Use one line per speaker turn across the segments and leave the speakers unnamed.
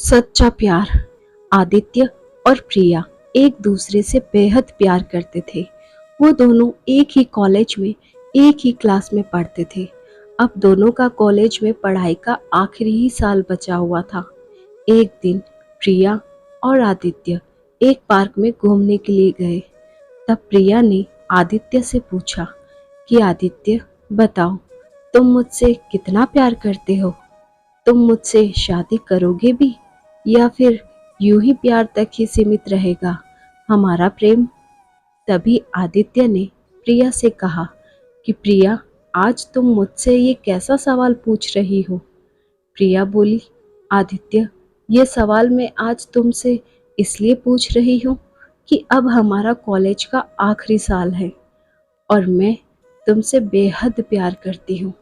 सच्चा प्यार। आदित्य और प्रिया एक दूसरे से बेहद प्यार करते थे। वो दोनों एक ही कॉलेज में एक ही क्लास में पढ़ते थे। अब दोनों का कॉलेज में पढ़ाई का आखिरी ही साल बचा हुआ था। एक दिन प्रिया और आदित्य एक पार्क में घूमने के लिए गए। तब प्रिया ने आदित्य से पूछा कि आदित्य, बताओ, तुम मुझसे कितना प्यार करते हो? तुम मुझसे शादी करोगे भी या फिर यूं ही प्यार तक ही सीमित रहेगा हमारा प्रेम? तभी आदित्य ने प्रिया से कहा कि प्रिया, आज तुम मुझसे ये कैसा सवाल पूछ रही हो? प्रिया बोली, आदित्य, ये सवाल मैं आज तुमसे इसलिए पूछ रही हूँ कि अब हमारा कॉलेज का आखिरी साल है और मैं तुमसे बेहद प्यार करती हूँ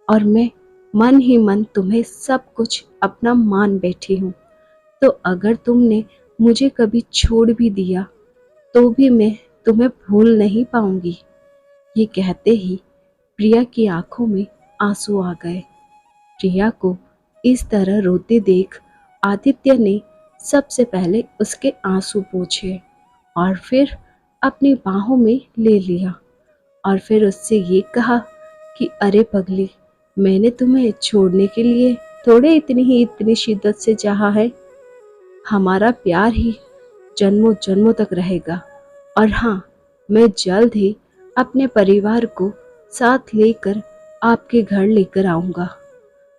और मैं मन ही मन तुम्हें सब कुछ अपना मान बैठी हूँ। तो अगर तुमने मुझे कभी छोड़ भी दिया तो भी मैं तुम्हें भूल नहीं पाऊंगी। ये कहते ही प्रिया की आंखों में आंसू आ गए। प्रिया को इस तरह रोते देख आदित्य ने सबसे पहले उसके आंसू पोंछे और फिर अपनी बाहों में ले लिया और फिर उससे ये कहा कि अरे पगली, मैंने तुम्हें छोड़ने के लिए थोड़े इतनी शिद्दत से चाहा है। हमारा प्यार ही जन्मों जन्मों तक रहेगा और हाँ, मैं जल्द ही अपने परिवार को साथ लेकर आपके घर लेकर आऊँगा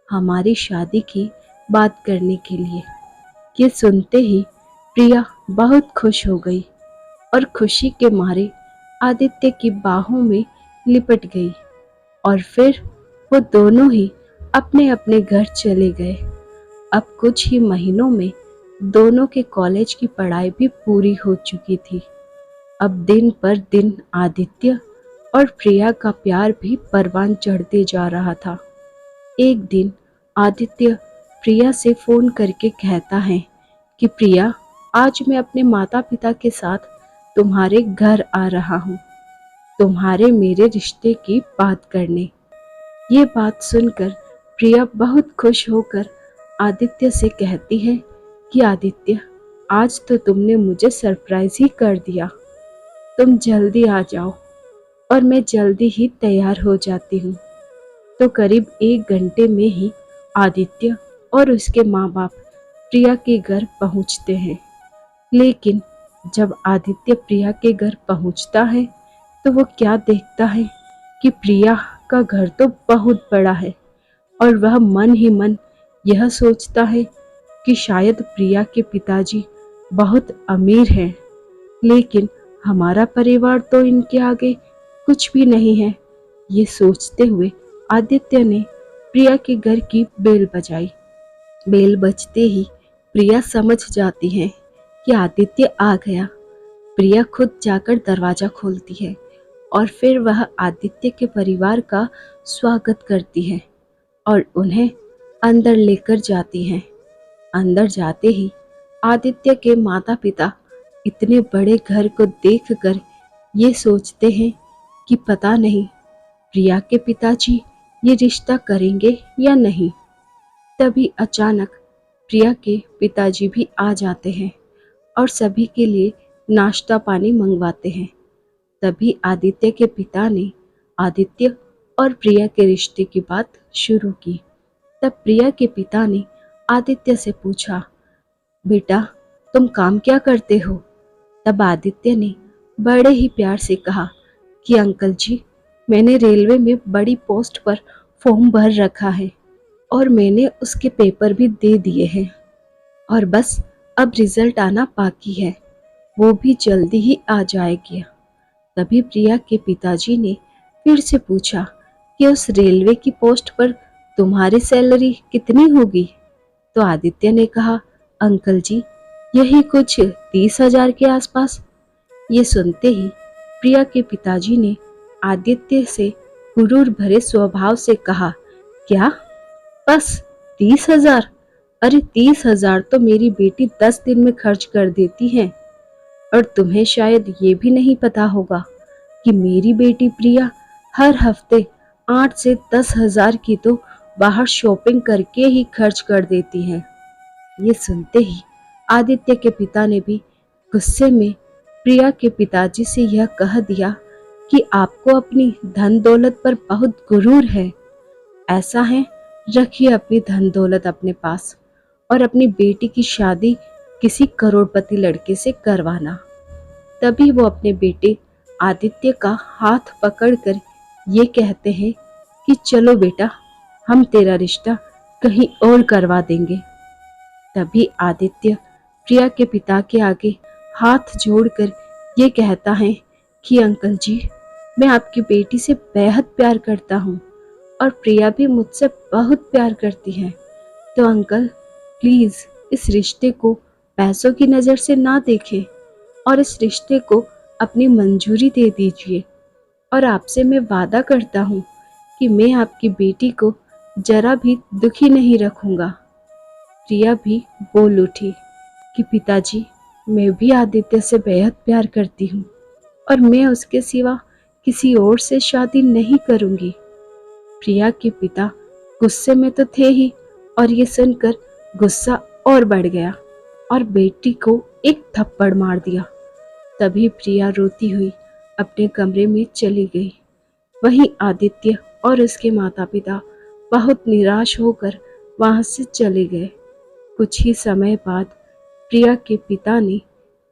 हमारी शादी की बात करने के लिए। ये सुनते ही प्रिया बहुत खुश हो गई और खुशी के मारे आदित्य की बाहों में लिपट गई और फिर वो दोनों ही अपने अपने घर चले गए। अब कुछ ही महीनों में दोनों के कॉलेज की पढ़ाई भी पूरी हो चुकी थी। अब दिन पर दिन आदित्य और प्रिया का प्यार भी परवान चढ़ते जा रहा था। एक दिन आदित्य प्रिया से फोन करके कहता है कि प्रिया, आज मैं अपने माता पिता के साथ तुम्हारे घर आ रहा हूँ तुम्हारे मेरे रिश्ते की बात करने। ये बात सुनकर प्रिया बहुत खुश होकर आदित्य से कहती है कि आदित्य, आज तो तुमने मुझे सरप्राइज ही कर दिया। तुम जल्दी आ जाओ और मैं जल्दी ही तैयार हो जाती हूँ। तो करीब 1 घंटे में ही आदित्य और उसके माँ बाप प्रिया के घर पहुँचते हैं। लेकिन जब आदित्य प्रिया के घर पहुँचता है तो वो क्या देखता है कि प्रिया का घर तो बहुत बड़ा है और वह मन ही मन यह सोचता है कि शायद प्रिया के पिताजी बहुत अमीर हैं, लेकिन हमारा परिवार तो इनके आगे कुछ भी नहीं है। ये सोचते हुए आदित्य ने प्रिया के घर की बेल बजाई। बेल बजते ही प्रिया समझ जाती है कि आदित्य आ गया। प्रिया खुद जाकर दरवाजा खोलती है और फिर वह आदित्य के परिवार का स्वागत करती है और उन्हें अंदर लेकर जाती है। अंदर जाते ही आदित्य के माता पिता इतने बड़े घर को देखकर ये सोचते हैं कि पता नहीं प्रिया के पिताजी ये रिश्ता करेंगे या नहीं। तभी अचानक प्रिया के पिताजी भी आ जाते हैं और सभी के लिए नाश्ता पानी मंगवाते हैं। तभी आदित्य के पिता ने आदित्य और प्रिया के रिश्ते की बात शुरू की। तब प्रिया के पिता ने आदित्य से पूछा, बेटा, तुम काम क्या करते हो? तब आदित्य ने बड़े ही प्यार से कहा कि अंकल जी, मैंने रेलवे में बड़ी पोस्ट पर फॉर्म भर रखा है और मैंने उसके पेपर भी दे दिए हैं और बस अब रिजल्ट आना बाकी है, वो भी जल्दी ही आ जाएगी। तभी प्रिया के पिताजी ने फिर से पूछा कि उस रेलवे की पोस्ट पर तुम्हारी सैलरी कितनी होगी? तो आदित्य ने कहा, अंकल जी, यही कुछ 30,000 के आसपास। ये सुनते ही प्रिया के पिताजी ने आदित्य से गुरूर भरे स्वभाव से कहा, क्या बस 30,000? अरे 30,000 तो मेरी बेटी 10 दिन में खर्च कर देती है और तुम्हें शायद ये भी नहीं पता होगा कि मेरी बेटी प्रिया हर हफ्ते 8 से 10,000 की तो बाहर शॉपिंग करके ही खर्च कर देती है। ये सुनते ही आदित्य के पिता ने भी गुस्से में प्रिया के पिताजी से यह कह दिया कि आपको अपनी धन दौलत पर बहुत गुरूर है। ऐसा है, रखिए अपनी धन दौलत अपने पास और अपनी बेटी की शादी किसी करोड़पति लड़के से करवाना। तभी वो अपने बेटे आदित्य का हाथ पकड़कर ये कहते हैं कि चलो बेटा, हम तेरा रिश्ता कहीं और करवा देंगे। तभी आदित्य प्रिया के पिता के आगे हाथ जोड़कर ये कहता है कि अंकल जी, मैं आपकी बेटी से बेहद प्यार करता हूँ और प्रिया भी मुझसे बहुत प्यार करती है। तो अंकल, प्लीज इस रिश्ते को पैसों की नज़र से ना देखें और इस रिश्ते को अपनी मंजूरी दे दीजिए। और आपसे मैं वादा करता हूँ कि मैं आपकी बेटी को जरा भी दुखी नहीं रखूंगा। प्रिया भी बोल उठी कि पिताजी, मैं भी आदित्य से बेहद प्यार करती हूँ और मैं उसके सिवा किसी और से शादी नहीं करूंगी। प्रिया के पिता गुस्से में तो थे ही, और ये सुनकर गुस्सा और बढ़ गया और बेटी को एक थप्पड़ मार दिया। तभी प्रिया रोती हुई अपने कमरे में चली गई। वहीं आदित्य और उसके माता पिता बहुत निराश होकर वहां से चले गए। कुछ ही समय बाद प्रिया के पिता ने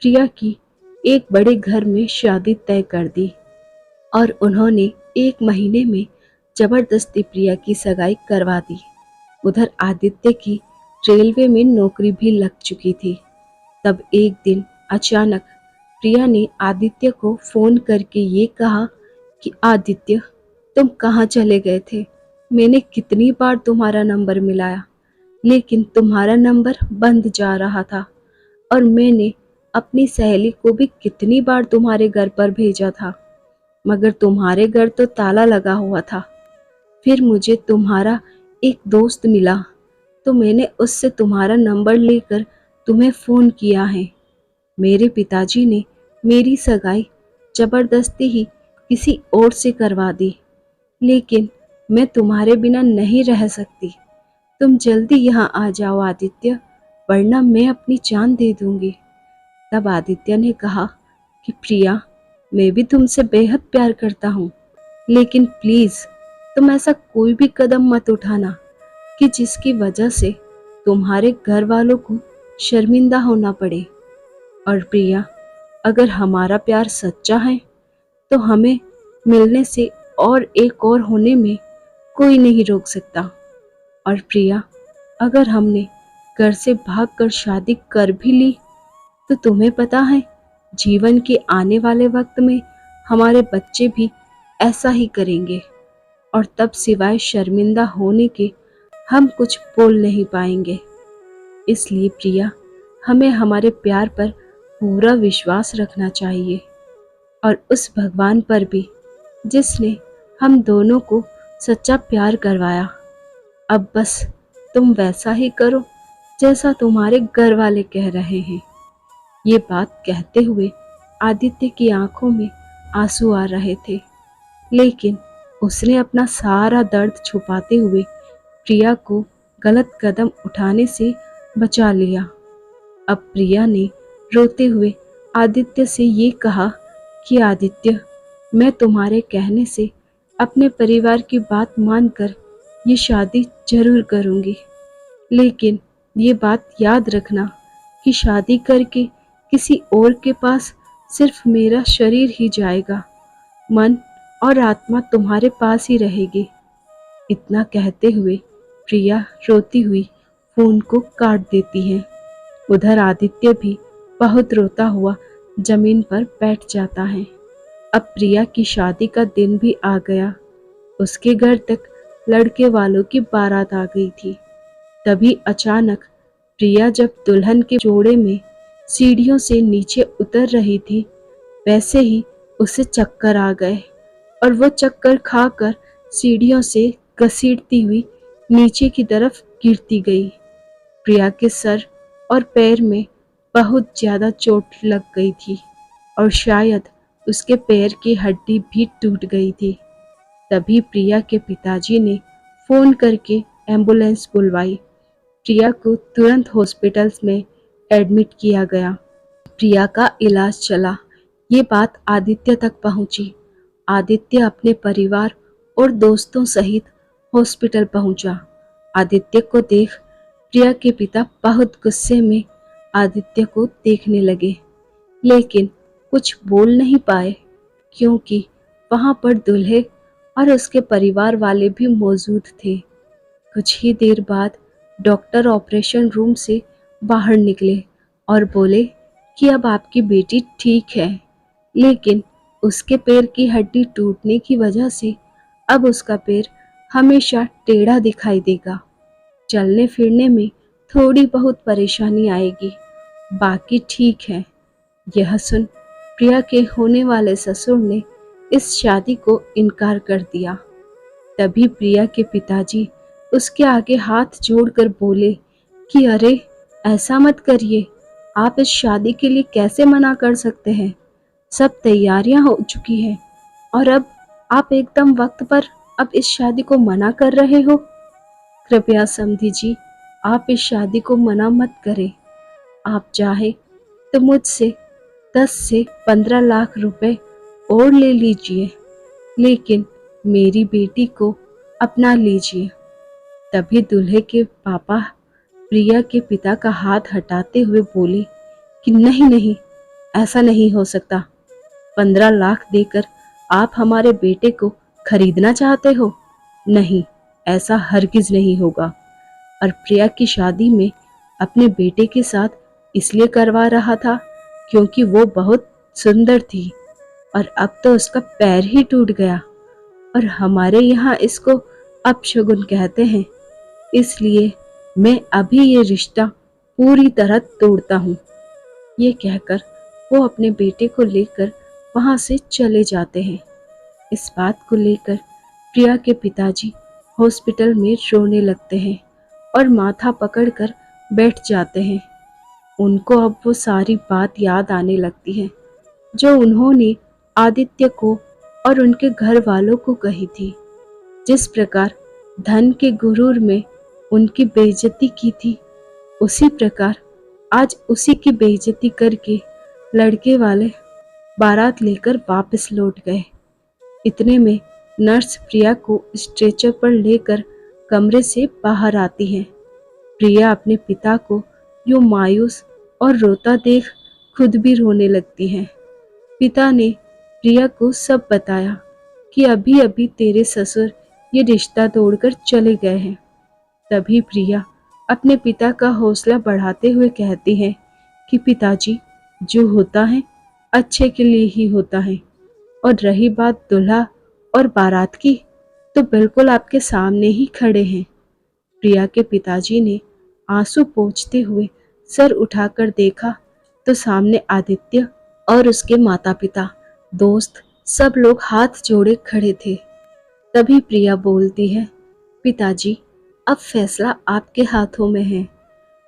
प्रिया की एक बड़े घर में शादी तय कर दी और उन्होंने 1 महीने में जबरदस्ती प्रिया की सगाई करवा दी। उधर आदित्य की रेलवे में नौकरी भी लग चुकी थी। तब एक दिन अचानक प्रिया ने आदित्य को फोन करके ये कहा कि आदित्य, तुम कहाँ चले गए थे? मैंने कितनी बार तुम्हारा नंबर मिलाया, लेकिन तुम्हारा नंबर बंद जा रहा था और मैंने अपनी सहेली को भी कितनी बार तुम्हारे घर पर भेजा था, मगर तुम्हारे घर तो ताला लगा हुआ था। फिर मुझे तुम्हारा एक दोस्त मिला तो मैंने उससे तुम्हारा नंबर लेकर तुम्हें फ़ोन किया है। मेरे पिताजी ने मेरी सगाई जबरदस्ती ही किसी और से करवा दी, लेकिन मैं तुम्हारे बिना नहीं रह सकती। तुम जल्दी यहाँ आ जाओ आदित्य, वरना मैं अपनी जान दे दूंगी। तब आदित्य ने कहा कि प्रिया, मैं भी तुमसे बेहद प्यार करता हूँ, लेकिन प्लीज़ तुम ऐसा कोई भी कदम मत उठाना कि जिसकी वजह से तुम्हारे घर वालों को शर्मिंदा होना पड़े। और प्रिया, अगर हमारा प्यार सच्चा है तो हमें मिलने से और एक और होने में कोई नहीं रोक सकता। और प्रिया, अगर हमने घर से भागकर शादी कर भी ली तो तुम्हें पता है, जीवन के आने वाले वक्त में हमारे बच्चे भी ऐसा ही करेंगे और तब सिवाय शर्मिंदा होने के हम कुछ बोल नहीं पाएंगे। इसलिए प्रिया, हमें हमारे प्यार पर पूरा विश्वास रखना चाहिए और उस भगवान पर भी जिसने हम दोनों को सच्चा प्यार करवाया। अब बस तुम वैसा ही करो जैसा तुम्हारे घर वाले कह रहे हैं। ये बात कहते हुए आदित्य की आंखों में आंसू आ रहे थे, लेकिन उसने अपना सारा दर्द छुपाते हुए प्रिया को गलत कदम उठाने से बचा लिया। अब प्रिया ने रोते हुए आदित्य से ये कहा कि आदित्य, मैं तुम्हारे कहने से अपने परिवार की बात मानकर ये शादी जरूर करूँगी, लेकिन ये बात याद रखना कि शादी करके किसी और के पास सिर्फ मेरा शरीर ही जाएगा, मन और आत्मा तुम्हारे पास ही रहेगी। इतना कहते हुए प्रिया रोती हुई फोन को काट देती है। उधर आदित्य भी बहुत रोता हुआ जमीन पर बैठ जाता है। अब प्रिया की शादी का दिन भी आ गया। उसके घर तक लड़के वालों की बारात आ गई थी। तभी अचानक प्रिया जब दुल्हन के जोड़े में सीढ़ियों से नीचे उतर रही थी, वैसे ही उसे चक्कर आ गए और वो चक्कर खाकर सीढ़ियों से घसीटती हुई नीचे की तरफ गिरती गई। प्रिया के सर और पैर में बहुत ज्यादा चोट लग गई थी और शायद उसके पैर की हड्डी भी टूट गई थी। तभी प्रिया के पिताजी ने फोन करके एम्बुलेंस बुलवाई प्रिया को तुरंत हॉस्पिटल्स में एडमिट किया गया। प्रिया का इलाज चला। ये बात आदित्य तक पहुंची। आदित्य अपने परिवार और दोस्तों सहित हॉस्पिटल पहुंचा। आदित्य को देख प्रिया के पिता बहुत गुस्से में आदित्य को देखने लगे, लेकिन कुछ बोल नहीं पाए क्योंकि वहां पर दूल्हे और उसके परिवार वाले भी मौजूद थे। कुछ ही देर बाद डॉक्टर ऑपरेशन रूम से बाहर निकले और बोले कि अब आपकी बेटी ठीक है, लेकिन उसके पैर की हड्डी टूटने की वजह से अब उसका पैर हमेशा टेढ़ा दिखाई देगा। चलने फिरने में थोड़ी बहुत परेशानी आएगी, बाकी ठीक है। यह सुन प्रिया के होने वाले ससुर ने इस शादी को इनकार कर दिया। तभी प्रिया के पिताजी उसके आगे हाथ जोड़कर बोले कि अरे ऐसा मत करिए, आप इस शादी के लिए कैसे मना कर सकते हैं? सब तैयारियां हो चुकी हैं और अब आप एकदम वक्त पर अब इस शादी को मना कर रहे हो। कृपया समधी जी, आप इस शादी को मना मत करें। आप चाहे तो मुझसे 10 से 15 लाख रुपए और ले लीजिए, लेकिन मेरी बेटी को अपना लीजिए। तभी दूल्हे के पापा प्रिया के पिता का हाथ हटाते हुए बोले कि नहीं नहीं, ऐसा नहीं हो सकता। 15 लाख देकर आप हमारे बेटे को खरीदना चाहते हो? नहीं, ऐसा हरगिज नहीं होगा। और प्रिया की शादी में अपने बेटे के साथ इसलिए करवा रहा था क्योंकि वो बहुत सुंदर थी, और अब तो उसका पैर ही टूट गया, और हमारे यहाँ इसको अपशगुन कहते हैं। इसलिए मैं अभी ये रिश्ता पूरी तरह तोड़ता हूँ। ये कहकर वो अपने बेटे को लेकर वहां से चले जाते हैं। इस बात को लेकर प्रिया के पिताजी हॉस्पिटल में रोने लगते हैं और माथा पकड़कर बैठ जाते हैं। उनको अब वो सारी बात याद आने लगती है जो उन्होंने आदित्य को और उनके घर वालों को कही थी। जिस प्रकार धन के गुरूर में उनकी बेइज्जती की थी, उसी प्रकार आज उसी की बेइज्जती करके लड़के वाले बारात लेकर वापस लौट गए। इतने में नर्स प्रिया को स्ट्रेचर पर लेकर कमरे से बाहर आती है। प्रिया अपने पिता को यूं मायूस और रोता देख खुद भी रोने लगती है। पिता ने प्रिया को सब बताया कि अभी अभी तेरे ससुर ये रिश्ता तोड़कर चले गए हैं। तभी प्रिया अपने पिता का हौसला बढ़ाते हुए कहती है कि पिताजी, जो होता है अच्छे के लिए ही होता है, और रही बात दूल्हा और बारात की, तो बिल्कुल आपके सामने ही खड़े हैं। प्रिया के पिताजी ने आंसू पोंछते हुए सर उठाकर देखा तो सामने आदित्य और उसके माता पिता, दोस्त, सब लोग हाथ जोड़े खड़े थे। तभी प्रिया बोलती है, पिताजी, अब फैसला आपके हाथों में है।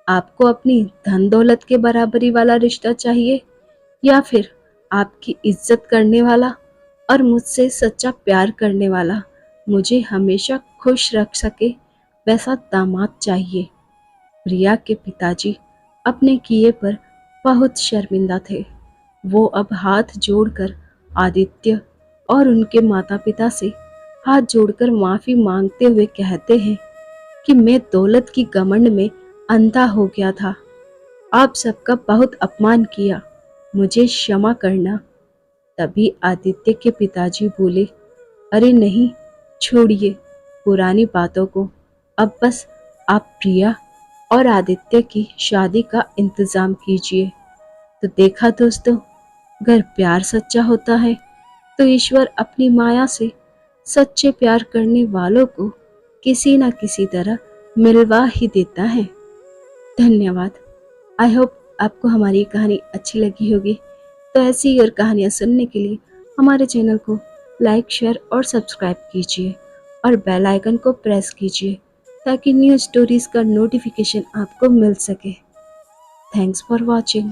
आपको अपनी धन दौलत के बराबरी वाला रिश्ता चाहिए, या फिर आपकी इज्जत करने वाला और मुझसे सच्चा प्यार करने वाला, मुझे हमेशा खुश रख सके वैसा दामाद चाहिए। प्रिया के पिताजी अपने किए पर बहुत शर्मिंदा थे। वो अब हाथ जोड़कर आदित्य और उनके माता पिता से हाथ जोड़कर माफी मांगते हुए कहते हैं कि मैं दौलत की घमंड में अंधा हो गया था। आप सबका बहुत अपमान किया, मुझे क्षमा करना। तभी आदित्य के पिताजी बोले, अरे नहीं, छोड़िए पुरानी बातों को। अब बस आप प्रिया और आदित्य की शादी का इंतजाम कीजिए। तो देखा दोस्तों, अगर प्यार सच्चा होता है तो ईश्वर अपनी माया से सच्चे प्यार करने वालों को किसी न किसी तरह मिलवा ही देता है। धन्यवाद। आई होप आपको हमारी कहानी अच्छी लगी होगी। तो ऐसी ही और कहानियाँ सुनने के लिए हमारे चैनल को लाइक, शेयर और सब्सक्राइब कीजिए और बेल आइकन को प्रेस कीजिए ताकि न्यू स्टोरीज का नोटिफिकेशन आपको मिल सके। Thanks for watching.